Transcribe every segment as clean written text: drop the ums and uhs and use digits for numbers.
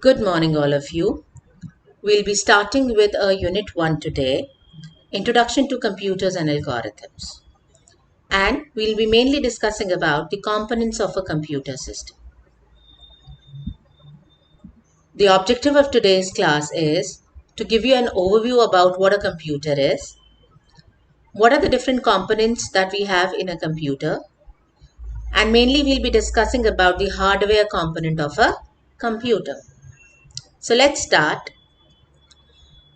Good morning, all of you. We'll be starting with a Unit 1 today, Introduction to Computers and Algorithms. And we'll be mainly discussing about the components of a computer system. The objective of today's class is to give you an overview about what a computer is, what are the different components that we have in a computer, and mainly we'll be discussing about the hardware component of a computer. So let's start.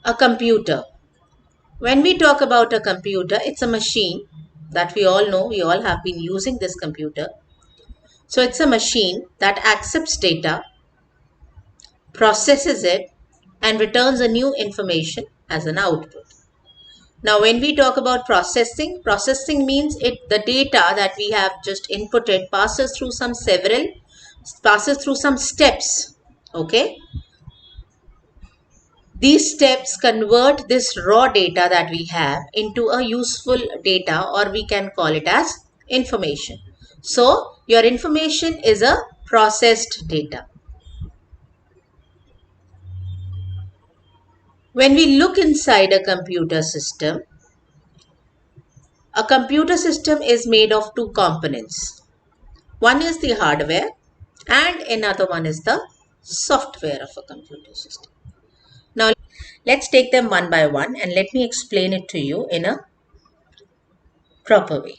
A computer. When we talk about a computer, it's a machine that we all know, we all have been using this computer. So it's a machine that accepts data, processes it, and returns a new information as an output. Now, when we talk about processing means the data that we have just inputted passes through some steps. Okay. These steps convert this raw data that we have into a useful data, or we can call it as information. So your information is a processed data. When we look inside a computer system is made of two components. One is the hardware and another one is the software of a computer system. Now let's take them one by one and let me explain it to you in a proper way.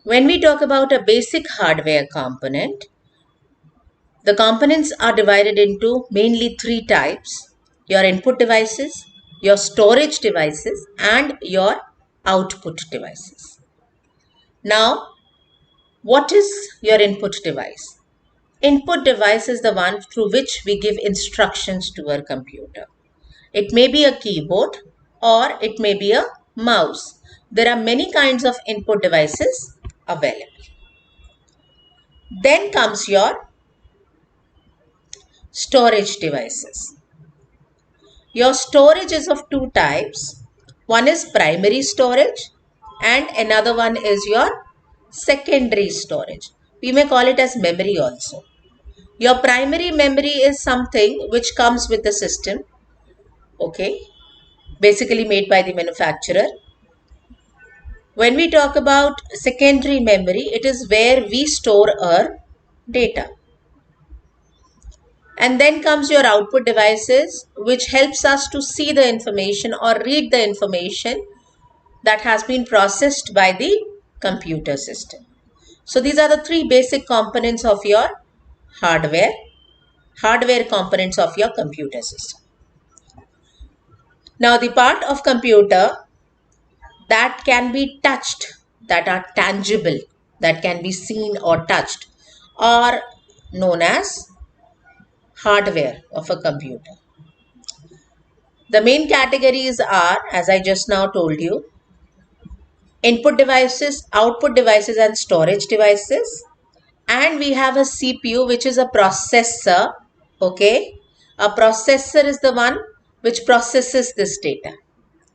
When we talk about a basic hardware component, the components are divided into mainly three types: your input devices, your storage devices, and your output devices. Now, what is your input device? Input device is the one through which we give instructions to our computer. It may be a keyboard or it may be a mouse. There are many kinds of input devices available. Then comes your storage devices. Your storage is of two types. One is primary storage and another one is your secondary storage. We may call it as memory also. Your primary memory is something which comes with the system, okay, basically made by the manufacturer. When we talk about secondary memory, it is where we store our data. And then comes your output devices, which helps us to see the information or read the information that has been processed by the computer system. So these are the three basic components of your hardware components of your computer system. Now the part of computer that can be touched, that are tangible, that can be seen or touched, are known as hardware of a computer. The main categories are, as I just now told you, input devices, output devices, and storage devices. And we have a CPU, which is a processor. Okay. A processor is the one which processes this data.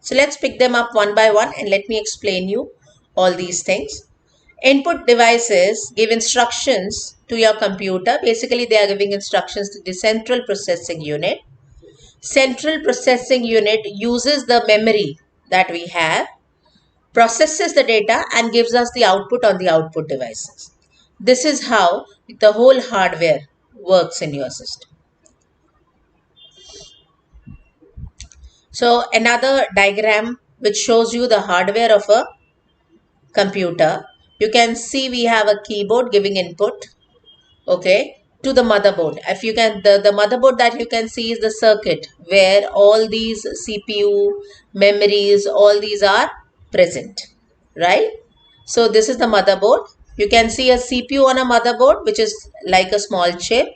So let's pick them up one by one and let me explain you all these things. Input devices give instructions to your computer. Basically, they are giving instructions to the central processing unit. Central processing unit uses the memory that we have, processes the data and gives us the output on the output devices. This is how the whole hardware works in your system. So another diagram which shows you the hardware of a computer. You can see we have a keyboard giving input, okay, to the motherboard. If you can, the motherboard that you can see is the circuit where all these CPU, memories, all these are present, right? So this is the motherboard. You can see a CPU on a motherboard, which is like a small chip.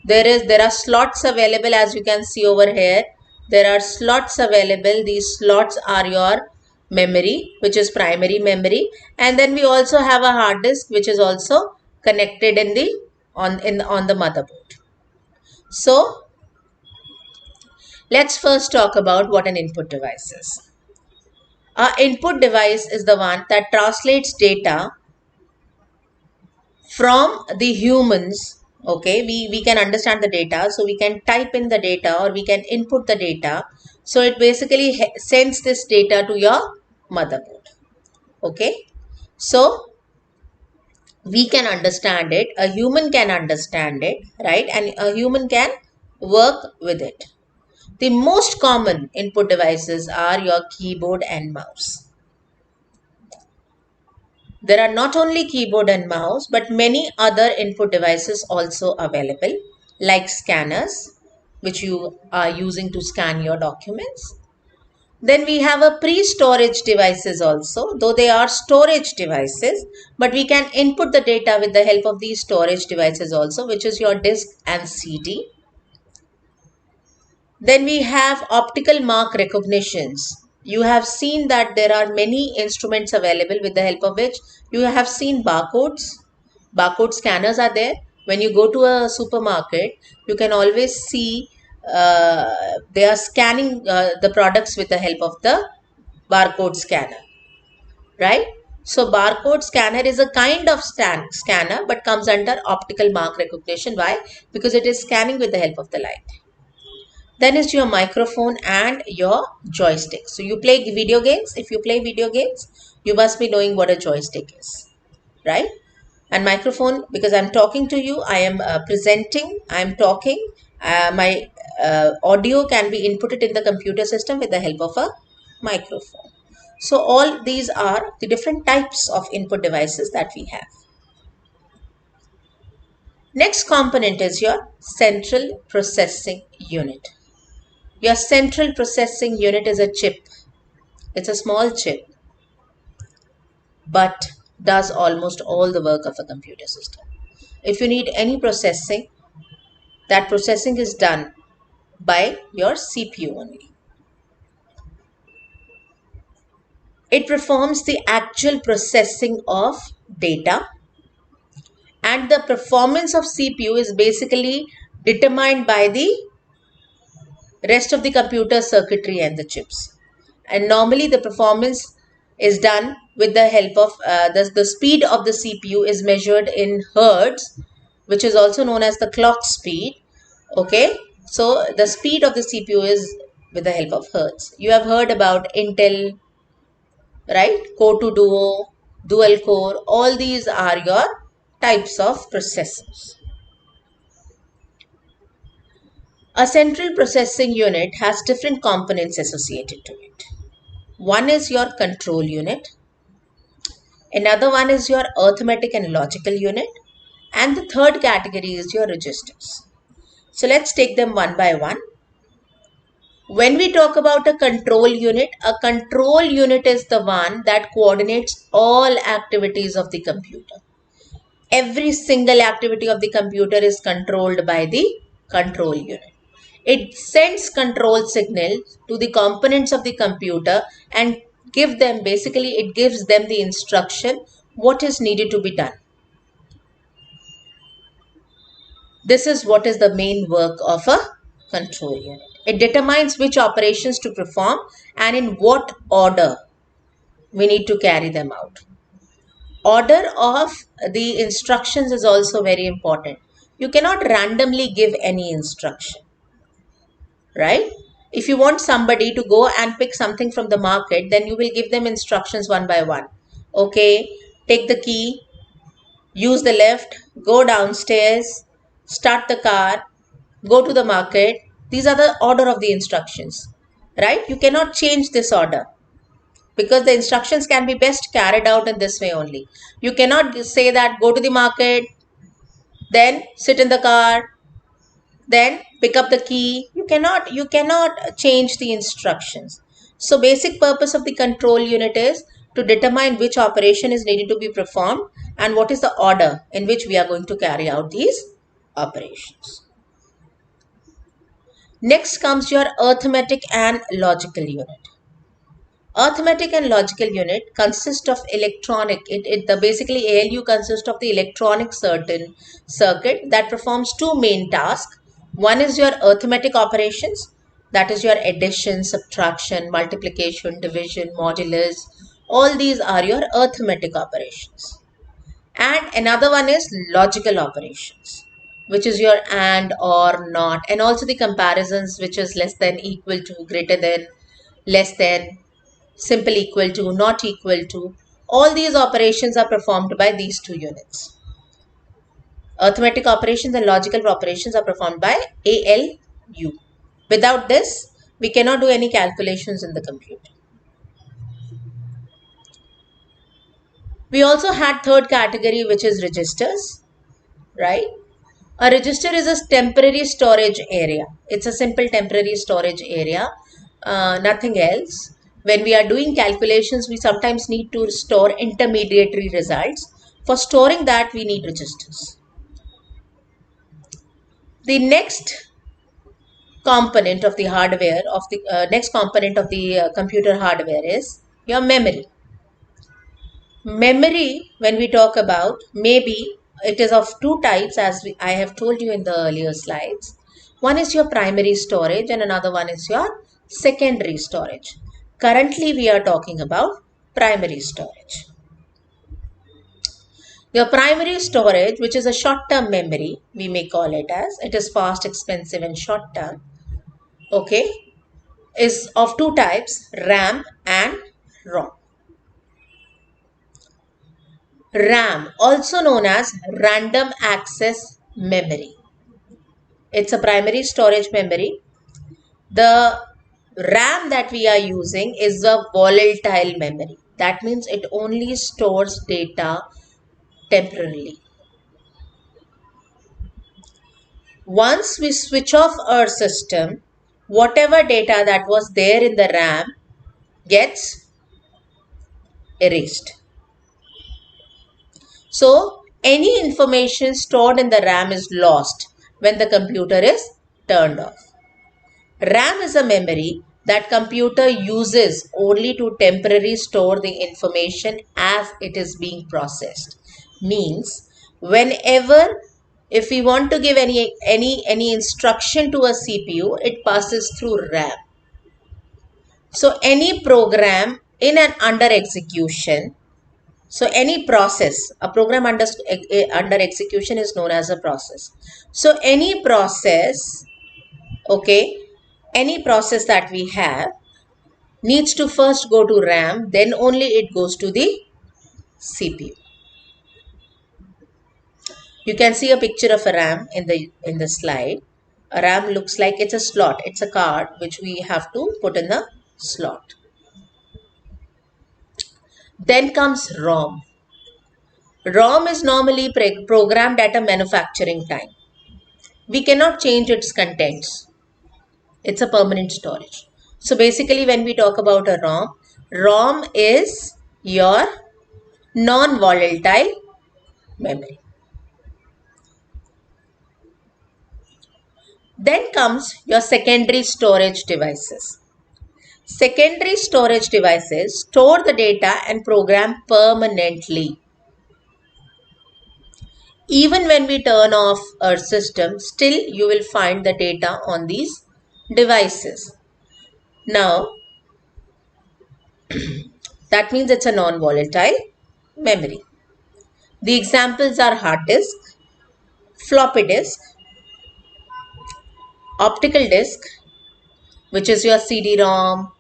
There are slots available, as you can see over here. There are slots available. These slots are your memory, which is primary memory, and then we also have a hard disk, which is also connected in the on the motherboard. So let's first talk about what an input device is. Our input device is the one that translates data from the humans Okay, we can understand the data, so we can type in the data or we can input the data. So it basically sends this data to your motherboard. Okay, so we can understand it, a human can understand it, right? And a human can work with it. The most common input devices are your keyboard and mouse. There are not only keyboard and mouse, but many other input devices also available, like scanners, which you are using to scan your documents. Then we have a pre-storage devices also, though they are storage devices, but we can input the data with the help of these storage devices also, which is your disk and CD. Then we have optical mark recognitions. You have seen that there are many instruments available with the help of which you have seen barcodes. Barcode scanners are there. When you go to a supermarket, you can always see they are scanning the products with the help of the barcode scanner, right? So barcode scanner is a kind of scanner but comes under optical mark recognition. Why? Because it is scanning with the help of the light. Then is your microphone and your joystick. So you play video games. If you play video games, you must be knowing what a joystick is, right? And microphone, because I'm talking to you, I am presenting, I'm talking. My audio can be inputted in the computer system with the help of a microphone. So all these are the different types of input devices that we have. Next component is your central processing unit. Your central processing unit is a chip. It's a small chip, but does almost all the work of a computer system. If you need any processing, that processing is done by your CPU only. It performs the actual processing of data, and the performance of CPU is basically determined by the rest of the computer circuitry and the chips. And normally the performance is done with the help of the speed of the CPU is measured in hertz, which is also known as the clock speed. Okay, so the speed of the CPU is with the help of hertz. You have heard about Intel, right? Core to Duo, dual core, all these are your types of processors. A central processing unit has different components associated to it. One is your control unit, another one is your arithmetic and logical unit, and the third category is your registers. So let's take them one by one. When we talk about a control unit is the one that coordinates all activities of the computer. Every single activity of the computer is controlled by the control unit. It sends control signal to the components of the computer and it gives them the instruction what is needed to be done. This is what is the main work of a control unit. It determines which operations to perform and in what order we need to carry them out. Order of the instructions is also very important. You cannot randomly give any instruction, right? If you want somebody to go and pick something from the market, then you will give them instructions one by one. Okay, take the key, use the lift, go downstairs, start the car, go to the market. These are the order of the instructions, right? You cannot change this order because the instructions can be best carried out in this way only. You cannot say that go to the market, then sit in the car, then pick up the key. You cannot change the instructions. So basic purpose of the control unit is to determine which operation is needed to be performed and what is the order in which we are going to carry out these operations. Next comes your arithmetic and logical unit. Arithmetic and logical unit consist of basically ALU consists of the electronic certain circuit that performs two main tasks. One is your arithmetic operations, that is your addition, subtraction, multiplication, division, modulus. All these are your arithmetic operations. And another one is logical operations. which is your and or not, and also the comparisons, which is less than, equal to, greater than, less than, simple equal to, not equal to. All these operations are performed by these two units. Arithmetic operations and logical operations are performed by ALU. Without this, we cannot do any calculations in the computer. We also had third category, which is registers, right? A register is a temporary storage area. It's a simple temporary storage area, nothing else. When we are doing calculations, we sometimes need to store intermediary results. For storing that, we need registers. The next component of the hardware of the next component of the computer hardware is your memory. Memory, when we talk about, maybe it is of two types, as I have told you in the earlier slides. One is your primary storage and another one is your secondary storage. Currently, we are talking about primary storage. Your primary storage, which is a short-term memory, we may call it as, it is fast, expensive and short-term, okay, is of two types, RAM and ROM. RAM, also known as random access memory. It's a primary storage memory. The RAM that we are using is a volatile memory. That means it only stores data temporarily. Once we switch off our system, whatever data that was there in the RAM gets erased. So, any information stored in the RAM is lost when the computer is turned off. RAM is a memory that computer uses only to temporarily store the information as it is being processed. Means, whenever, if we want to give any instruction to a CPU, it passes through RAM. So any program in an under execution, so any process, a program under execution is known as a process. So any process, okay, any process that we have needs to first go to RAM, then only it goes to the CPU. You can see a picture of a RAM in the slide. A RAM looks like it's a slot. It's a card which we have to put in the slot. Then comes ROM. ROM is normally programmed at a manufacturing time. We cannot change its contents. It's a permanent storage. So basically when we talk about a ROM, ROM is your non-volatile memory. Then comes your secondary storage devices. Secondary storage devices store the data and program permanently. Even when we turn off our system, still you will find the data on these devices. Now, that means it's a non-volatile memory. The examples are hard disk, floppy disk, optical disk, which is your CD-ROM,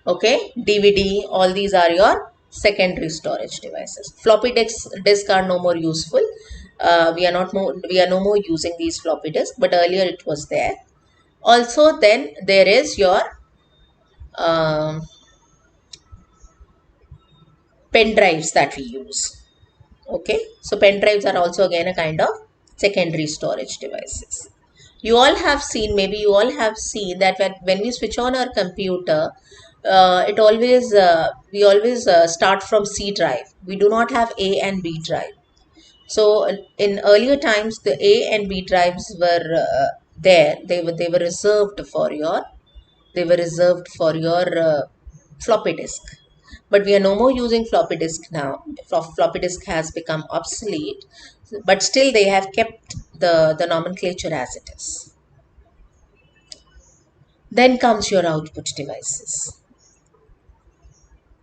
okay, DVD, all these are your secondary storage devices. Floppy disks are no more useful. We are no more using these floppy disks, but earlier it was there. Also, then there is your pen drives that we use. Okay, so pen drives are also again a kind of secondary storage devices. You all have seen, maybe you all have seen that when we switch on our computer, we always start from C drive. We do not have A and B drive. So in earlier times, the A and B drives were there. They were reserved for your floppy disk. But we are no more using floppy disk now. Floppy disk has become obsolete, but still they have kept the nomenclature as it is. Then comes your output devices.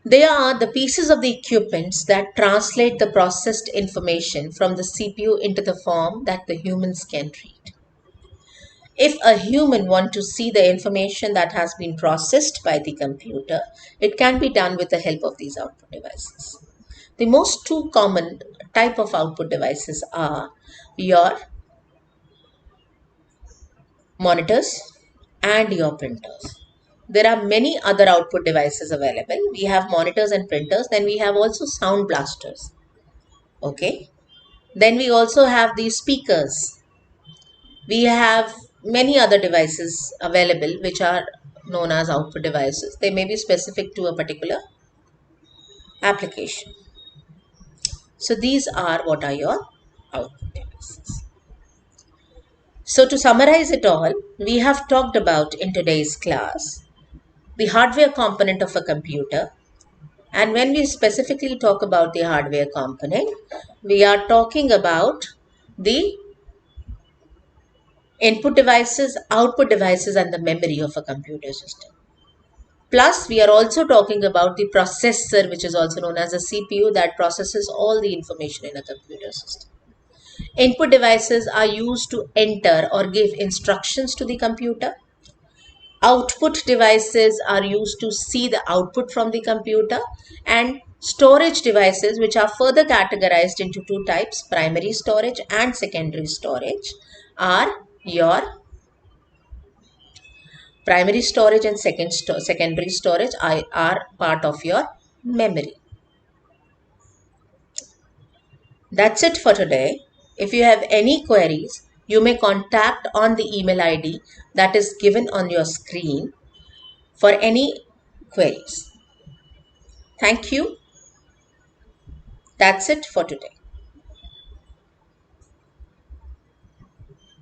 They are the pieces of the equipments that translate the processed information from the CPU into the form that the humans can read. If a human wants to see the information that has been processed by the computer, it can be done with the help of these output devices. The most two common type of output devices are your monitors and your printers. There are many other output devices available. We have monitors and printers, then we have also sound blasters. Okay. Then we also have these speakers. We have many other devices available which are known as output devices. They may be specific to a particular application. So these are what are your output devices. So to summarize it all, we have talked about in today's class the hardware component of a computer. And when we specifically talk about the hardware component, we are talking about the input devices, output devices, and the memory of a computer system. Plus, we are also talking about the processor, which is also known as a CPU, that processes all the information in a computer system. Input devices are used to enter or give instructions to the computer. Output devices are used to see the output from the computer, and storage devices, which are further categorized into two types, primary storage and secondary storage, are your primary storage and secondary storage are part of your memory. That's it for today. If you have any queries, you may contact on the email ID that is given on your screen for any queries. Thank you. That's it for today.